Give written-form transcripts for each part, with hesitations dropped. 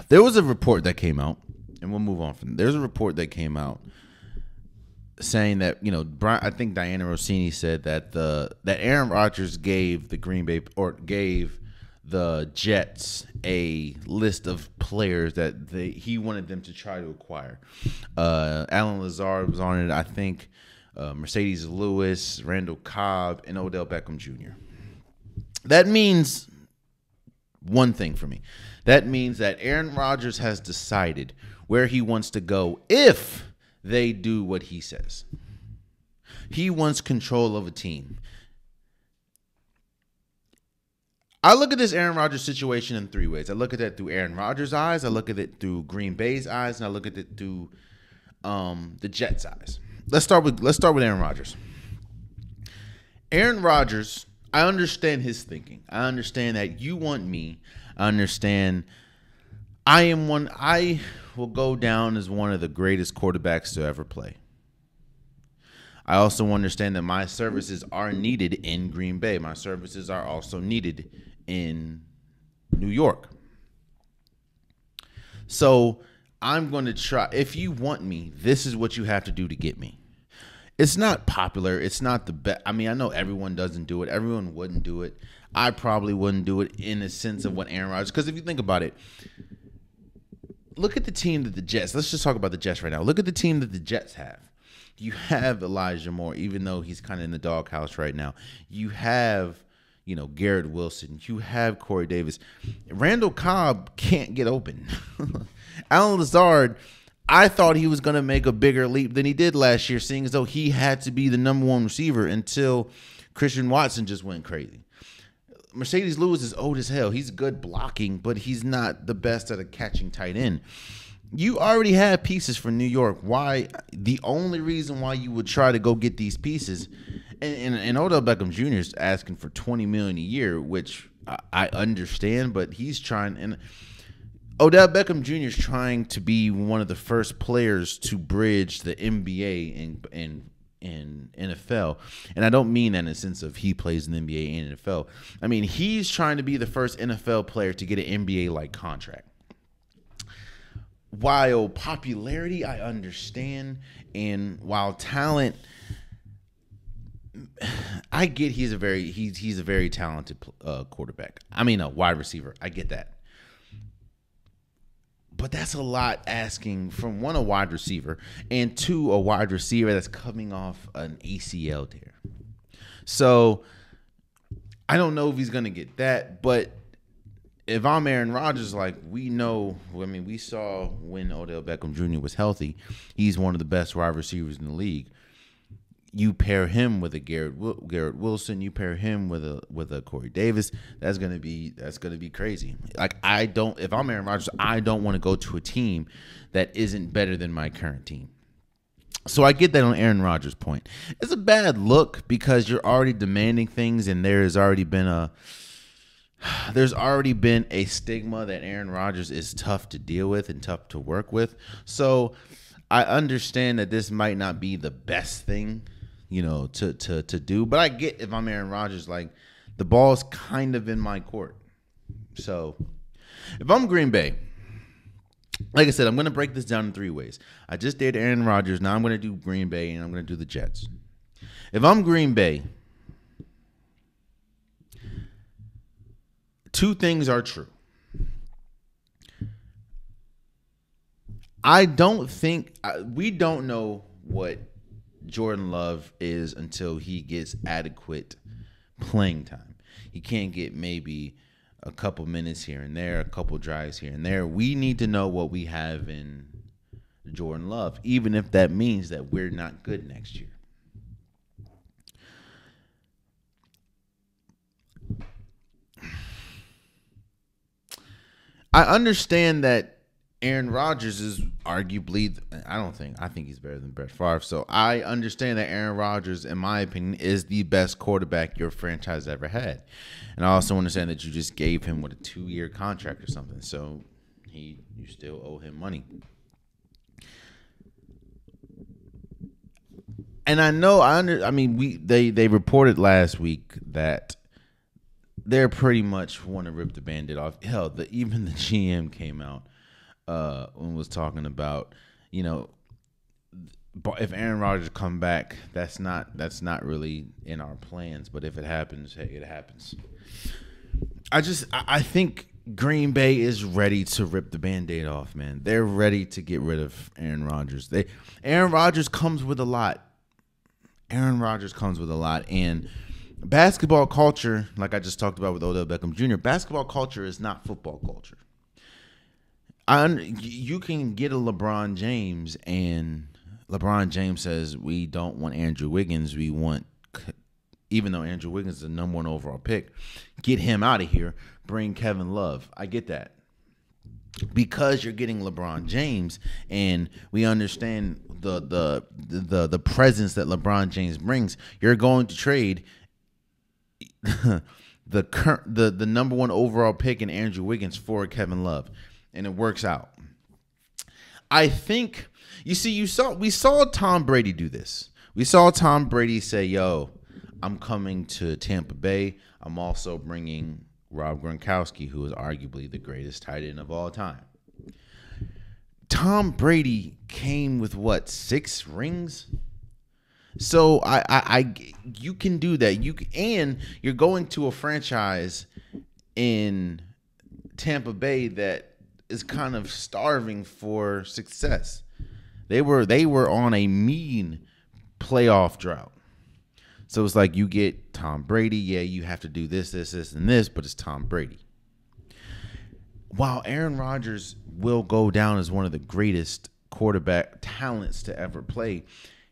There was a report that came out, and we'll move on from. There's a report that came out saying that I think Diana Rossini said that that Aaron Rodgers gave the Green Bay or gave the Jets a list of players that he wanted them to try to acquire. Alan Lazard was on it, I think. Mercedes Lewis, Randall Cobb, and Odell Beckham Jr. That means one thing for me. That means that Aaron Rodgers has decided where he wants to go if they do what he says. He wants control of a team. I look at this Aaron Rodgers situation in three ways. I look at that through Aaron Rodgers' eyes. I look at it through Green Bay's eyes, and I look at it through the Jets' eyes. Let's start with Aaron Rodgers. Aaron Rodgers, I understand his thinking. I understand that you want me. I understand I will go down as one of the greatest quarterbacks to ever play. I also understand that my services are needed in Green Bay. My services are also needed in New York. So I'm going to try. If you want me, this is what you have to do to get me. It's not popular. It's not the best. I mean, I know everyone doesn't do it. Everyone wouldn't do it. I probably wouldn't do it in the sense of what Aaron Rodgers. Because if you think about it, look at the team that the Jets. Let's just talk about the Jets right now. Look at the team that the Jets have. You have Elijah Moore, even though he's kind of in the doghouse right now. You have, Garrett Wilson. You have Corey Davis. Randall Cobb can't get open. Alan Lazard, I thought he was going to make a bigger leap than he did last year, seeing as though he had to be the number one receiver until Christian Watson just went crazy. Mercedes Lewis is old as hell. He's good blocking, but he's not the best at a catching tight end. You already have pieces for New York. Why? The only reason why you would try to go get these pieces, and Odell Beckham Jr. is asking for $20 million a year, which I understand, but he's trying. And Odell Beckham Jr. is trying to be one of the first players to bridge the NBA and NFL. And I don't mean that in the sense of he plays in the NBA and NFL. I mean, he's trying to be the first NFL player to get an NBA-like contract. While popularity, I understand, and while talent, I get he's a very talented quarterback. I mean, a wide receiver. I get that. But that's a lot asking from one, a wide receiver, and two, a wide receiver that's coming off an ACL tear. So I don't know if he's going to get that, but if I'm Aaron Rodgers, we saw when Odell Beckham Jr. was healthy, he's one of the best wide receivers in the league. You pair him with a Garrett Wilson, you pair him with a Corey Davis. That's gonna be crazy. If I'm Aaron Rodgers, I don't want to go to a team that isn't better than my current team. So I get that on Aaron Rodgers' point. It's a bad look because you're already demanding things, and there's already been a stigma that Aaron Rodgers is tough to deal with and tough to work with. So I understand that this might not be the best thing, to do. But I get if I'm Aaron Rodgers, the ball's kind of in my court. So if I'm Green Bay, like I said, I'm going to break this down in three ways. I just did Aaron Rodgers. Now I'm going to do Green Bay, and I'm going to do the Jets. If I'm Green Bay, two things are true. We don't know what Jordan Love is until he gets adequate playing time. He can't get maybe a couple minutes here and there, a couple drives here and there. We need to know what we have in Jordan Love, even if that means that we're not good next year. I understand that Aaron Rodgers is arguably, I think he's better than Brett Favre. So I understand that Aaron Rodgers, in my opinion, is the best quarterback your franchise ever had. And I also understand that you just gave him a 2-year contract or something. So you still owe him money. And I know, they reported last week that they're pretty much want to rip the Band-Aid off. Hell, even the GM came out and was talking about, you know, if Aaron Rodgers come back, that's not really in our plans. But if it happens, hey, it happens. I think Green Bay is ready to rip the Band-Aid off, man. They're ready to get rid of Aaron Rodgers. Aaron Rodgers comes with a lot. Aaron Rodgers comes with a lot. And basketball culture, like I just talked about with Odell Beckham Jr., basketball culture is not football culture. You can get a LeBron James, and LeBron James says, we don't want Andrew Wiggins. We want, even though Andrew Wiggins is the number 1 overall pick, get him out of here. Bring Kevin Love. I get that. Because you're getting LeBron James, and we understand the presence that LeBron James brings, you're going to trade the number 1 overall pick in Andrew Wiggins for Kevin Love, and it works out. I think we saw Tom Brady do this. We saw Tom Brady say, "Yo, I'm coming to Tampa Bay. I'm also bringing Rob Gronkowski, who is arguably the greatest tight end of all time." Tom Brady came with what, 6 rings? So you can do that. And you're going to a franchise in Tampa Bay that is kind of starving for success. They were on a mean playoff drought. So it's like you get Tom Brady. Yeah, you have to do this, and this, but it's Tom Brady. While Aaron Rodgers will go down as one of the greatest quarterback talents to ever play,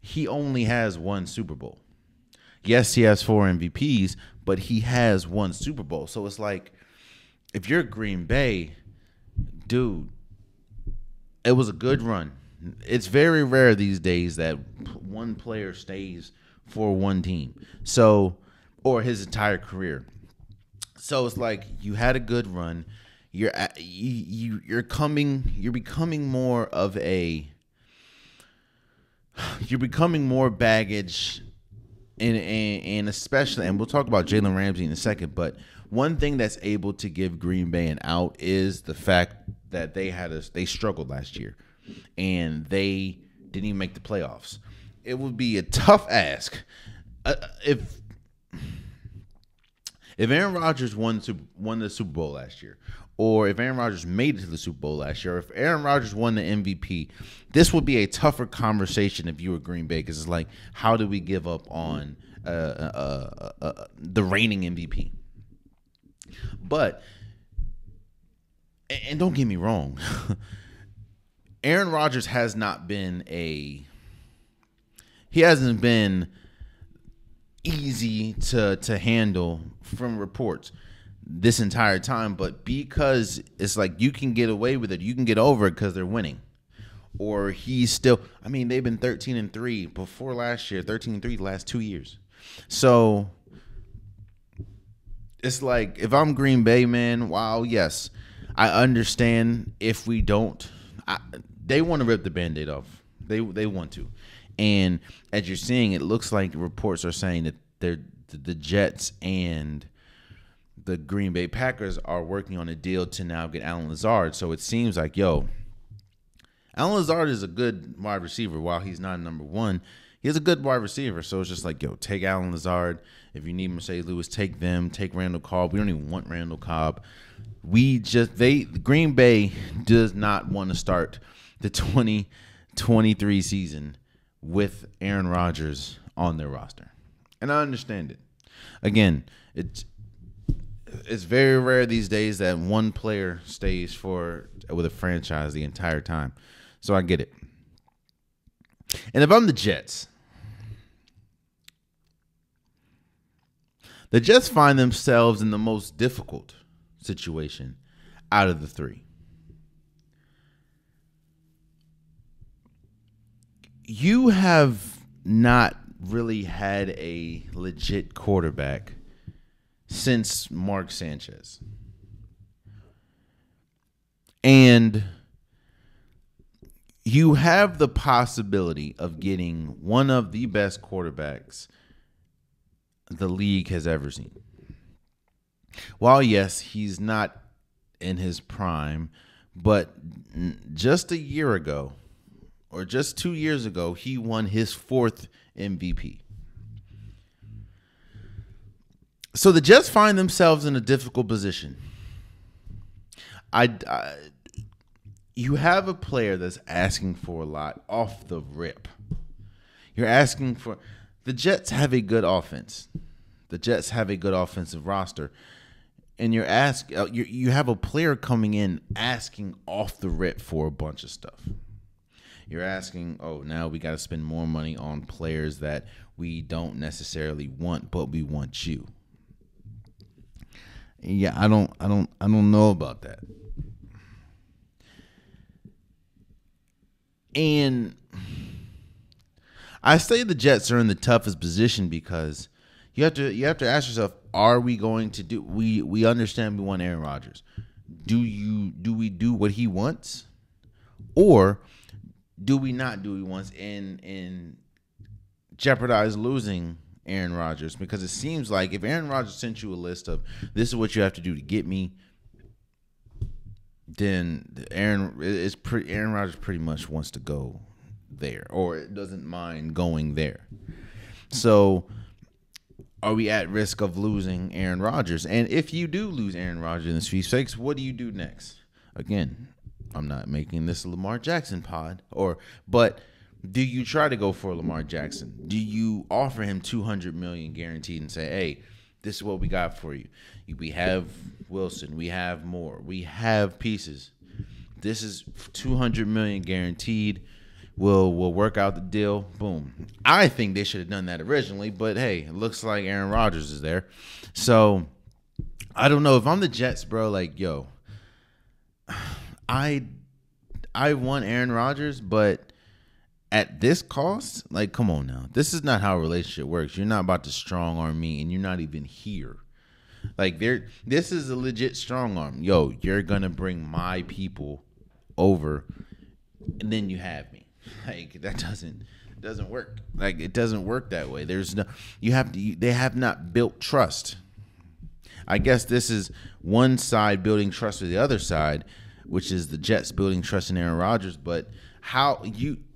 he only has 1 Super Bowl. Yes, he has 4 MVPs, but he has 1 Super Bowl. So it's like, if you're Green Bay, dude, it was a good run. It's very rare these days that one player stays for one team, or his entire career. So it's like, you had a good run. You're becoming more baggage, and especially, and we'll talk about Jalen Ramsey in a second, but one thing that's able to give Green Bay an out is the fact that they struggled last year, and they didn't even make the playoffs. It would be a tough ask if Aaron Rodgers won the Super Bowl last year, or if Aaron Rodgers made it to the Super Bowl last year, or if Aaron Rodgers won the MVP. This would be a tougher conversation if you were Green Bay, because it's like, how do we give up on the reigning MVP? But, and don't get me wrong, Aaron Rodgers hasn't been easy to handle from reports this entire time, but because it's like, you can get away with it, you can get over it because they're winning. Or he's still, they've been 13-3 before last year, 13-3 the last 2 years. So it's like, if I'm Green Bay, man, wow, yes, I understand if we don't. They want to rip the Band-Aid off. They want to. And as you're seeing, it looks like reports are saying that the Jets and the Green Bay Packers are working on a deal to now get Allen Lazard. So it seems like, Allen Lazard is a good wide receiver. While he's not number 1, he's a good wide receiver. So it's just like, take Allen Lazard. If you need Mercedes Lewis, take them. Take Randall Cobb. We don't even want Randall Cobb. Green Bay does not want to start the 2023 season with Aaron Rodgers on their roster. And I understand it. Again, it's very rare these days that one player stays with a franchise the entire time. So I get it. And if I'm the Jets find themselves in the most difficult situation out of the 3. You have not really had a legit quarterback since Mark Sanchez. And you have the possibility of getting one of the best quarterbacks the league has ever seen. While yes, he's not in his prime, but just a year ago or just 2 years ago, he won his fourth MVP. So the Jets find themselves in a difficult position. I you have a player that's asking for a lot off the rip. You're asking for the Jets have a good offense. The Jets have a good offensive roster, and you have a player coming in asking off the rip for a bunch of stuff. You're asking, oh, now we got to spend more money on players that we don't necessarily want, but we want you. Yeah, I don't know about that. And I say the Jets are in the toughest position because you have to ask yourself, are we going to do we understand we want Aaron Rodgers. Do we do what he wants? Or do we not do what he wants and jeopardize losing Aaron Rodgers? Because it seems like if Aaron Rodgers sent you a list of this is what you have to do to get me, then Aaron Rodgers pretty much wants to go there or doesn't mind going there. So are we at risk of losing Aaron Rodgers? And if you do lose Aaron Rodgers in the sweepstakes, what do you do next? Again, I'm not making this a Lamar Jackson pod, but do you try to go for Lamar Jackson? Do you offer him $200 million guaranteed and say, "Hey, this is what we got for you. We have Wilson, we have Moore, we have pieces. This is $200 million guaranteed. We'll work out the deal." Boom. I think they should have done that originally, but hey, it looks like Aaron Rodgers is there. So I don't know if I'm the Jets, bro. Like, yo, I want Aaron Rodgers, but at this cost, like, come on now. This is not how a relationship works. You're not about to strong arm me, and you're not even here. Like, this is a legit strong arm. Yo, you're gonna bring my people over, and then you have me. Like, that doesn't work. Like, it doesn't work that way. There's no they have not built trust. I guess this is one side building trust with the other side, which is the Jets building trust in Aaron Rodgers, but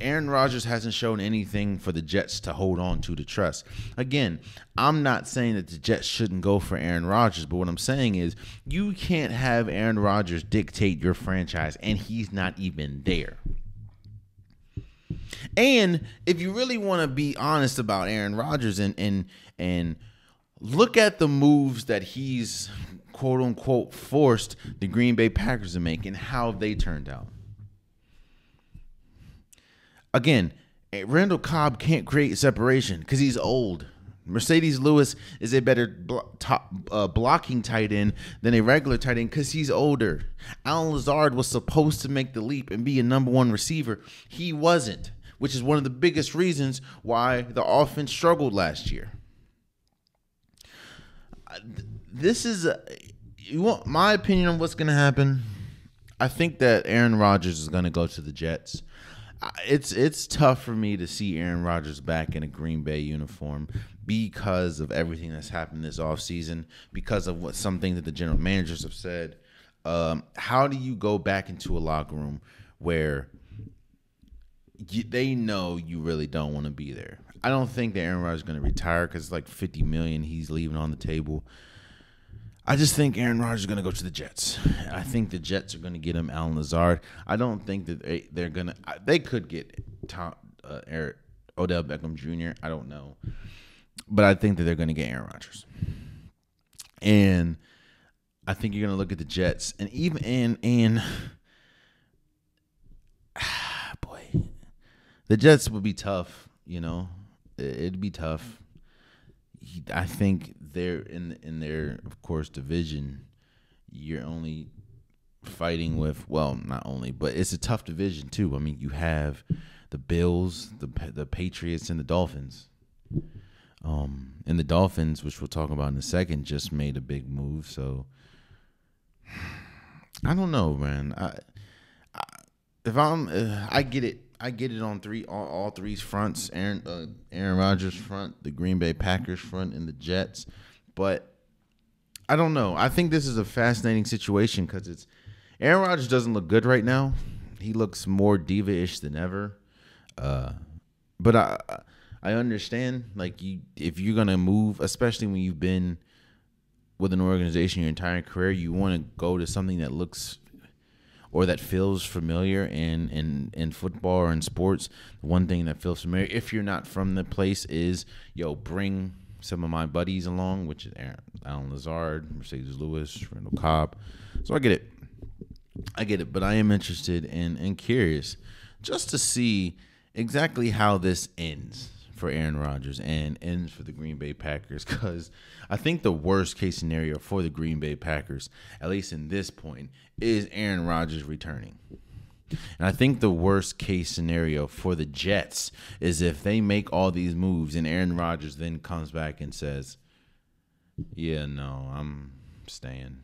Aaron Rodgers hasn't shown anything for the Jets to hold on to trust. Again, I'm not saying that the Jets shouldn't go for Aaron Rodgers, but what I'm saying is you can't have Aaron Rodgers dictate your franchise, and he's not even there. And if you really want to be honest about Aaron Rodgers and look at the moves that he's quote unquote forced the Green Bay Packers to make and how they turned out. Again, Randall Cobb can't create separation because he's old. Mercedes Lewis is a better blocking tight end than a regular tight end because he's older. Allen Lazard was supposed to make the leap and be a number one receiver. He wasn't, which is one of the biggest reasons why the offense struggled last year. You want my opinion on what's going to happen? I think that Aaron Rodgers is going to go to the Jets. It's tough for me to see Aaron Rodgers back in a Green Bay uniform because of everything that's happened this offseason, because of some things that the general managers have said. How do you go back into a locker room where they know you really don't want to be there? I don't think that Aaron Rodgers is going to retire because it's like $50 million he's leaving on the table. I just think Aaron Rodgers is going to go to the Jets. I think the Jets are going to get him Allen Lazard. I don't think that they're going to – they could get Odell Beckham Jr. I don't know. But I think that they're going to get Aaron Rodgers. And I think you're going to look at the Jets. And even boy, the Jets would be tough, you know. It'd be tough. I think they're in their, of course, division. You're only fighting with, well, not only, but it's a tough division too. I mean, you have the Bills, the Patriots, and the Dolphins. And the Dolphins, which we'll talk about in a second, just made a big move. So I don't know, man. I get it. I get it on all three fronts. Aaron Rodgers front, the Green Bay Packers front, and the Jets. But I don't know. I think this is a fascinating situation because it's Aaron Rodgers doesn't look good right now. He looks more diva-ish than ever. But I understand, like, if you're gonna move, especially when you've been with an organization your entire career, you want to go to something that looks or that feels familiar. In football or in sports, one thing that feels familiar, if you're not from the place, is bring some of my buddies along, which is Alan Lazard, Mercedes Lewis, Randall Cobb. So I get it, but I am interested and curious just to see exactly how this ends for Aaron Rodgers and ends for the Green Bay Packers, because I think the worst case scenario for the Green Bay Packers, at least in this point, is Aaron Rodgers returning. And I think the worst case scenario for the Jets is if they make all these moves and Aaron Rodgers then comes back and says, yeah, no, I'm staying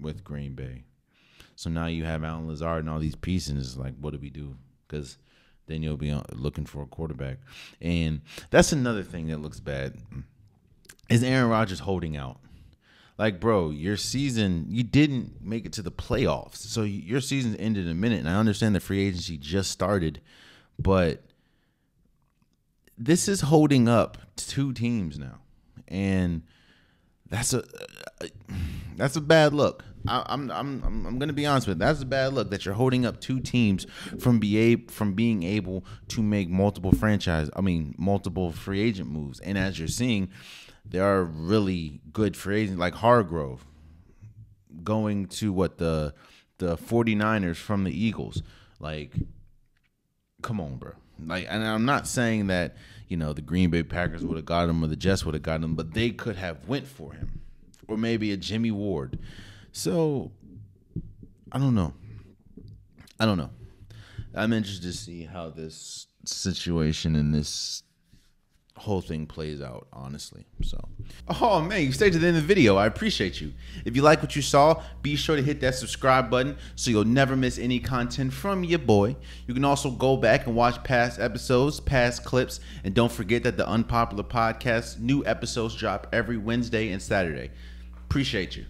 with Green Bay. So now you have Alan Lazard and all these pieces. It's like, what do we do? Because then you'll be looking for a quarterback. And that's another thing that looks bad, is Aaron Rodgers holding out. Like, bro, your season, you didn't make it to the playoffs. So your season's ended in a minute. And I understand the free agency just started, but this is holding up 2 teams now. And that's a bad look. I'm gonna be honest with you. That's a bad look that you're holding up 2 teams from being able to make multiple free agent moves. And as you're seeing, there are really good free agents like Hargrove going to the 49ers from the Eagles. Like, come on, bro. Like, and I'm not saying that the Green Bay Packers would have got him or the Jets would have got him, but they could have went for him, or maybe a Jimmy Ward. So I don't know. I'm interested to see how this situation and this whole thing plays out, honestly. So, oh man, you stayed to the end of the video. I appreciate you. If you like what you saw, be sure to hit that subscribe button so you'll never miss any content from your boy. You can also go back and watch past episodes, past clips, and don't forget that the Unpopular Podcast new episodes drop every Wednesday and Saturday. Appreciate you.